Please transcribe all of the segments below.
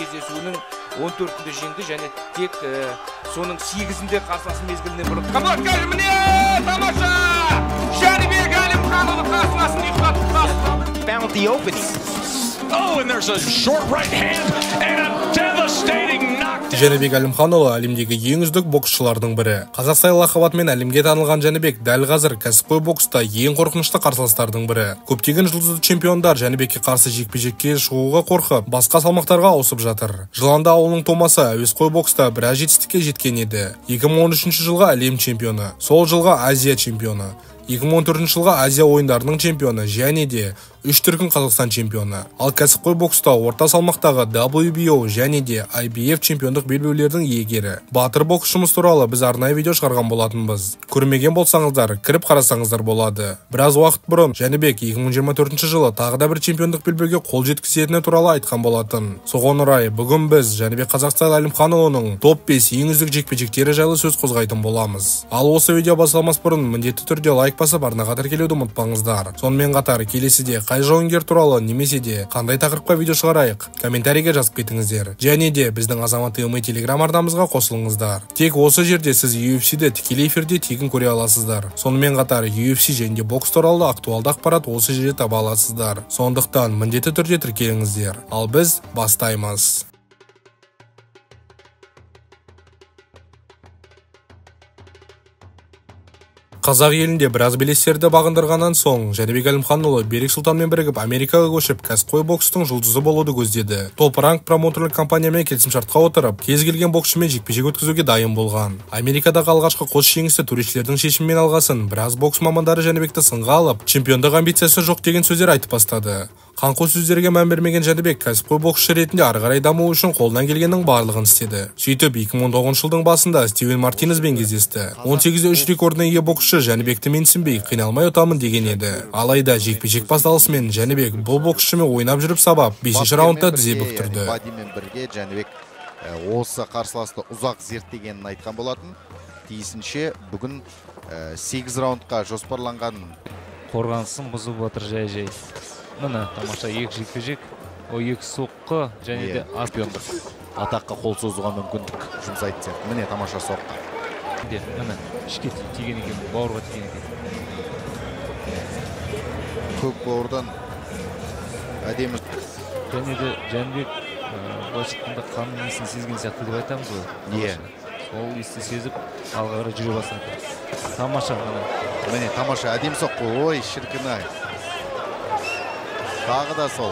кездесуінің 14-інде жеңді және тек соның 8-інде қарсыласы мезгілінен бұрын. Қаматкал міне тамаша! Жәнібек Әлімханұлы қарсыласын ұйықтатып тастады. Found the opening. Oh, and there's a short right hand and a devastating knockdown. Жәнібек Әлімханұлы әлемдегі ең үздік боксшылардың бірі. Қазақстан лақабатымен әлемге танылған Жәнібек дәл қазір кәсіпқой бокста ең қорқынышты қарсыластардың бірі. Көптеген жұлдызды чемпиондар Жәнібекке қарсы жекпе-жекке шығуға қорқып, басқа салмақтарға ауысып жатыр. Жыланда ауылының тумасы әуесқой бокста біраз жетістікке жеткен еді. 2013 жылғы әлем чемпионы, сол жылғы Азия чемпионы, 2014 жылғы Азия ойындарының чемпионы және де 3 дүркін Қазақстан чемпионы. Ал кәсіпқой бокста орта салмақтағы WBO және де IBF чемпиондық белбеулердің иегері. Батыр боксшымыз туралы біз арнайы видео шығарған болатынбыз. Көрмеген болсаңыздар, кіріп қарасаңыздар болады. Біраз уақыт бұрын Жәнібек 2024 жылы тағы да бір чемпиондық белбеуге қол жеткізетіні туралы айтқан болатын. Соған орай бүгін біз Жәнібек Қазақстан Әлімханұлының топ 5 ең үздік жекпе-жектері жайлы сөз қозғайтын боламыз. Ал осы видео басталмас бұрын міндетті түрде лайк басып арнаға тіркелуді ұмытпаңыздар. Сонымен қатар келесіде қай жауынгер туралы немесе де қандай тақырыпқа видео шығарайық, комментарийге жазып кетіңіздер. Және де біздің Азамат ТМ телеграм арнамызға қосылыңыздар. Тек осы жерде сіз UFC-ді тікелей эфирде тегін көре аласыздар. Сонымен қатар UFC және бокс туралы актуалды ақпарат осы жерде таба аласыздар. Сондықтан міндетті түрде тіркеліңіздер. Ал біз бастаймыз. Қазақ елінде біраз белестерді бағындырғаннан соң Жәнібек Әлімханұлы Берік Сұлтанмен бірігіп Америкаға көшіп кәсіпқой бокстың жұлдызы болуды көздеді. Топ ранг промоутерлік компаниямен келісімшартқа отырып, кез келген боксшымен жекпе-жек өткізуге дайын болған. Америкадағы алғашқы қос жеңісі туристердің шешімімен алғасын, біраз бокс мамандары Жәнібекті сынға алып, чемпиондық амбициясы жоқ деген сөздер айтып бастады. Қаңқу сөздерге мән бермеген Жәнібек кәсіпқой боксшы ретінде ары қарай даму үшін қолдан келгеннің барлығын істеді. Сөйтіп 2019 жылдың басында Стивен Мартинезбен кездесті. 18-де 3 рекордына ие боксшы Жәнібекті менсінбей, қиналмай ұтамын деген еді. Алайда жекпе-жек басталысымен Жәнібек бұл боксшымен ойнап жүріп сабап, 5-ші раундта тізе бүктірді. Бадимен бірге Жәнібек осы қарсыласты ұзақ зерттегенін айтқан болатын. Тиісінше бүгін 8 раундқа жоспарланған қорғанысын бұзып отыр жай-жай. Міне тамаша екі жекпе-жек, о екі соққы және де чемпиондық атаққа қол созуға мүмкіндік жұмсайды сияқты. Міне тамаша соққы. Міне ішке тиген екен, бауырға тиген екен. Көк бауырдан әдемі. Және де Жәнібек былайшықта қанның иісін сезген сияқты деп айтамыз ғой. Иә. Ол иісті сезіп алға қарай жүре бастады. Тамаша міне тамаша әдемі соққы. Ой, шіркін-ай. Тағы да сол.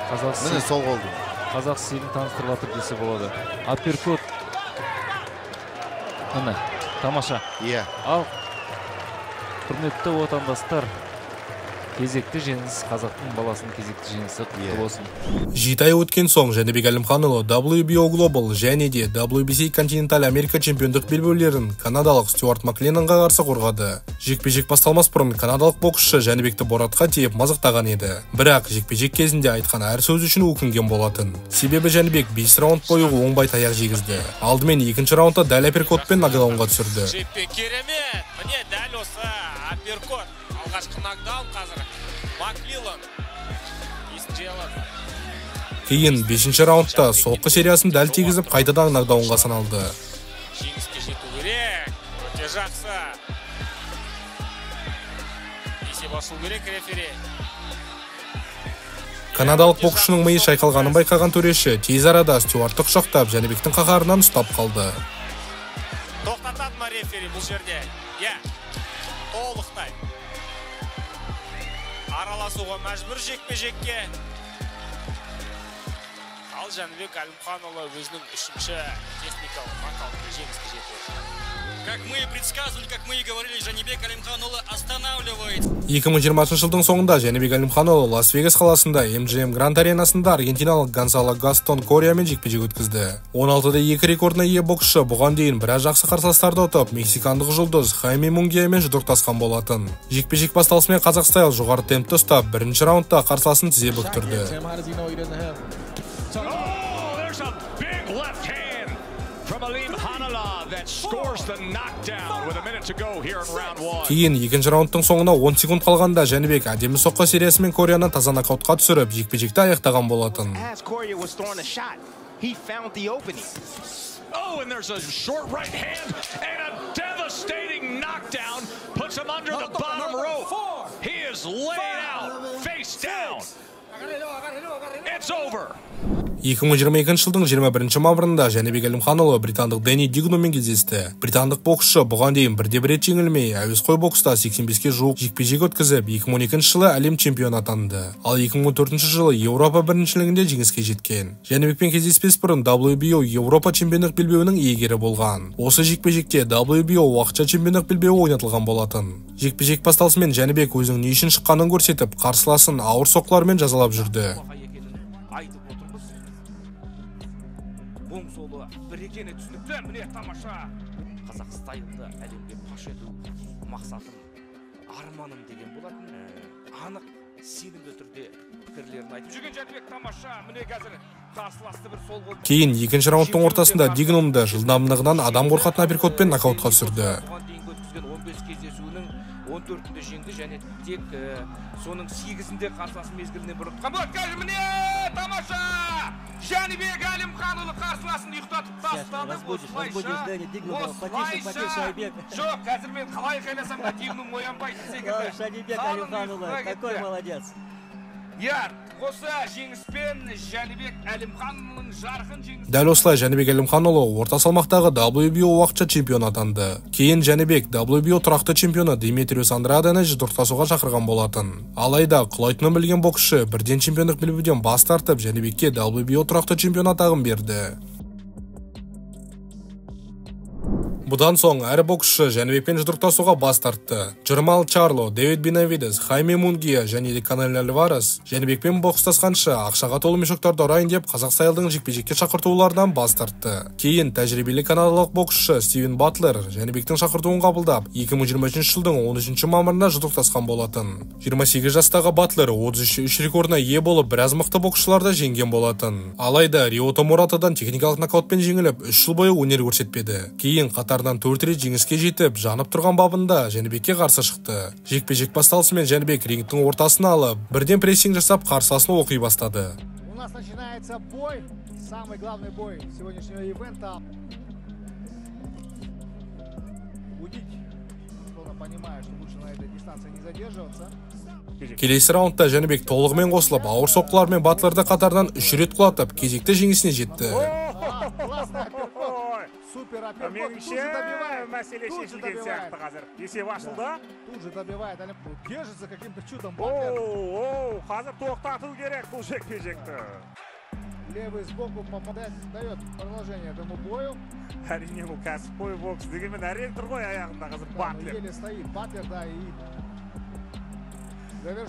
Міне сол қолды. Қазақ стилін таныстырылатыр десе болады. Апперкот. Міне, тамаша. Иә. Ал, құрметті отандастар, кезекті жеңіс қазақтың баласының кезекті жеңісі құтты болсын. 7 ай өткен соң Жәнібек Әлімханұлы WBO Global және де WBC Continental Америка чемпиондық белбеулерін канадалық Стюарт Макленнонға қарсы қорғады. Жекпе-жек басталмас бұрын канадалық боксшы Жәнібекті боратқа тиіп мазақтаған еді. Бірақ жекпе-жек кезінде айтқан әр сөз үшін өкінген болатын. Себебі Жәнібек 5 раунд бойы оңбай таяқ жегізді. Алдымен 2-ші раундта дәл апперкотпен нокдаунға түсірді. Керемет! Міне дәл осы апперкот. Алғашқы нокдаун қазір Маклилан есін жия алады. Кейін 5-ші раундта соққы сериясын дәл тигізіп қайтадан нокдаунға саналды. Жеңіске жету керек. Өте жақсы. Есеп ашу керек рефери. Канадалық боксшының миы шайқалғанын байқаған төреші тез арада Стюартты құшақтап Жәнібектің қаһарынан ұстап қалды. Тоқтатады ма рефери бұл жерде? Иә. Толықтай. Араласуға мәжбүр жекпе-жекке. Ал Жәнібек Әлімханұлы өзінің 3-ші техникалық нокаутпен жеңіске жетті. Как мы и предсказывали, как мы и говорили, Жәнібек Әлімханұлы останавливает. 2020 жылдың соңында Жәнібек Әлімханұлы Лас-Вегас қаласында MGM Grand Аренасында аргентиналық Гонсало Гастон Кориямен жекпе-жек өткізді. 16-да 2 рекордына ие боксшы бұған дейін біраз жақсы қарсыластарды ұтып, мексикандық жұлдыз Хайме Мунгиямен жұдырықтасқан болатын. Жекпе-жек басталысымен қазақстайлық жоғары темпті ұстап, 1-ші раундта қарсыласын тізе бүктірді. Кейін 2-ші раундтың соңына 10 секунд қалғанда Жәнібек әдемі соққы сериясымен Корияны таза нокаутқа түсіріп, жекпе-жекті аяқтаған болатын. he found the opening. Oh, and there's a short right hand and a devastating knockdown. Puts him under the bottom rope. He is laid out, face down. It's over. 2022 жылдың 21 мамырында Жәнібек Әлімханұлы британдық Дэнни Дигномен кездесті. Британдық боксшы бұған дейін бірде бір рет жеңілмей, әуесқой бокста 85-ге жуық жекпе-жек өткізіп, 2012 жылы әлем чемпионы атанды. Ал 2014 жылы Еуропа біріншілігінде жеңіске жеткен. Жәнібекпен кездеспес бұрын WBO Еуропа чемпиондық белбеуінің иегері болған. Осы жекпе-жекте WBO уақытша чемпиондық белбеуі ойнатылған болатын. Жекпе-жек басталысымен Жәнібек өзінің не үшін шыққанын көрсетіп, қарсыласын ауыр соққылармен жазалап жүрді. Оң солы бір екені түсінікті, міне тамаша. Қазақ стайлында әлемге паш ету мақсатым, арманым деген болатын. Анық, сенімді түрде пікірлерін айтып жүрген Жәнібек тамаша. Міне қазір қарсыласты бір сол қол. Кейін екінші раундтың ортасында Дигномды жылдамдығынан адам қорқатын апперкотпен нокаутқа түсірді. Оған дейінгі өткізген 15 кездесуінің 14-інде жеңді және тек соның 8-інде қарсыласын мезгілінен бұрын. Қазір міне тамаша! Жәнібек Әлімханұлы қарсыласын ұйықтатып тастады. Осылайша. Жоқ, қазір мен қалай қайласам да Дигном оянбайтын секілді. Жәнібек Әлімханұлы, какой молодец. Осы жеңіспен Жәнібек Әлімханұлының жарқын жеңісі. Дәл осылай Жәнібек Әлімханұлы орта салмақтағы WBO уақытша чемпион атанды. Кейін Жәнібек WBO тұрақты чемпионы Димитриус Андрадені жұдырықтасуға шақырған болатын. Алайда құлайтынын білген боксшы бірден чемпиондық белбеуден бас тартып, Жәнібекке WBO тұрақты чемпион атағын берді. Бұдан соң әрі боксшы Жәнібекпен жұдырықтасуға бас тартты. Джермал Чарло, Дэвид Бенавидес, Хайме Мунгия және Канело Альварес Жәнібекпен бокстасқанша ақшаға толы мешоктарды ұрайын деп Қазақ стайлдың жекпе-жекке шақыртулардан бас тартты. Кейін тәжірибелі канадалық боксшы Стивен Батлер Жәнібектің шақыртуын қабылдап, 2023 жылдың 13 мамырында жұдырықтасқан болатын. 28 жастағы Батлер 33 рекордына ие болып, біраз мықты боксшыларды жеңген болатын. Алайда Риото Моратадан техникалық нокаутпен жеңіліп, 3 жыл бойы өнер көрсетпеді. Кейін Қатардан 4 рет жеңіске жетіп, жанып тұрған бабында Жәнібекке қарсы шықты. Жекпе-жек басталысымен Жәнібек рингтің ортасына алып, бірден прессинг жасап қарсыласын оқи бастады. У нас начинается бой, самый главный бой сегодняшнего ивента. Удить, кто понимает, что лучше на этой дистанции не задерживаться. Келесі раундта Жәнібек толығымен қосылып, ауыр соққылармен Батлерді қатардан 3 рет құлатып, кезекті жеңісіне жетті. Супер апперкот. Меніңше мәселе шешілген сияқты қазір. Есеп ашылды. Тут же добивает. Держится каким-то чудом. Қазір тоқтату керек бұл жекпе-жекті. Левый сбоку попадает, дает продолжение этому бою. Әрине бұл кәсіпқой бокс дегенмен әрең тұр ғой аяғында қазір Батлер. Еле стоит Батлер, да, и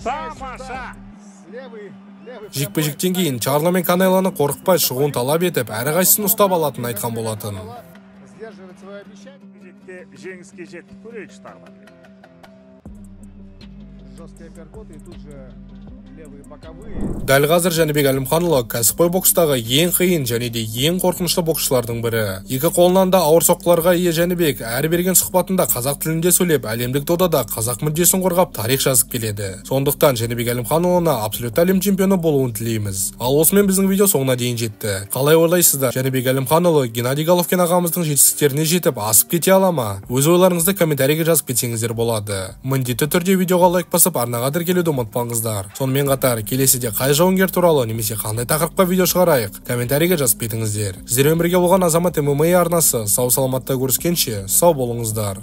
тамаша. Жекпе-жектен кейін Чарло мен Канелоны қорықпай шығуын талап етіп, әрқайсысын ұстап алатын айтқан болатын. Жеңіске жетті, көрейікші тағынан. Жесткие апперкоты и тут же левые боковые. Дәл қазір Жәнібек Әлімханұлы кәсіпқой бокстағы ең қиын және де ең қорқынышты боксшылардың бірі. Екі қолынан да ауыр соққыларға ие Жәнібек әр берген сұхбатында қазақ тілінде сөйлеп, әлемдік додада қазақ мүддесін қорғап тарих жазып келеді. Сондықтан Жәнібек Әлімханұлына абсолютті әлем чемпионы болуын тілейміз. Ал осымен біздің видео соңына дейін жетті. Қалай ойлайсыздар? Жәнібек Әлімханұлы Геннадий Головкин ағамыздың жетістіктеріне жетіп асып кете ала ма? Өз ойларыңызды комментарийге жазып кетсеңіздер болады. Міндетті түрде видеоға лайк басып арнаға тіркелуді ұмытпаңыздар. Сонымен қатар келесіде қай жауынгер туралы немесе қандай тақырыпқа видео шығарайық, комментарийге жазып кетіңіздер. Сіздермен бірге болған Азамат ММА арнасы. Сау саламатта көріскенше, сау болыңыздар.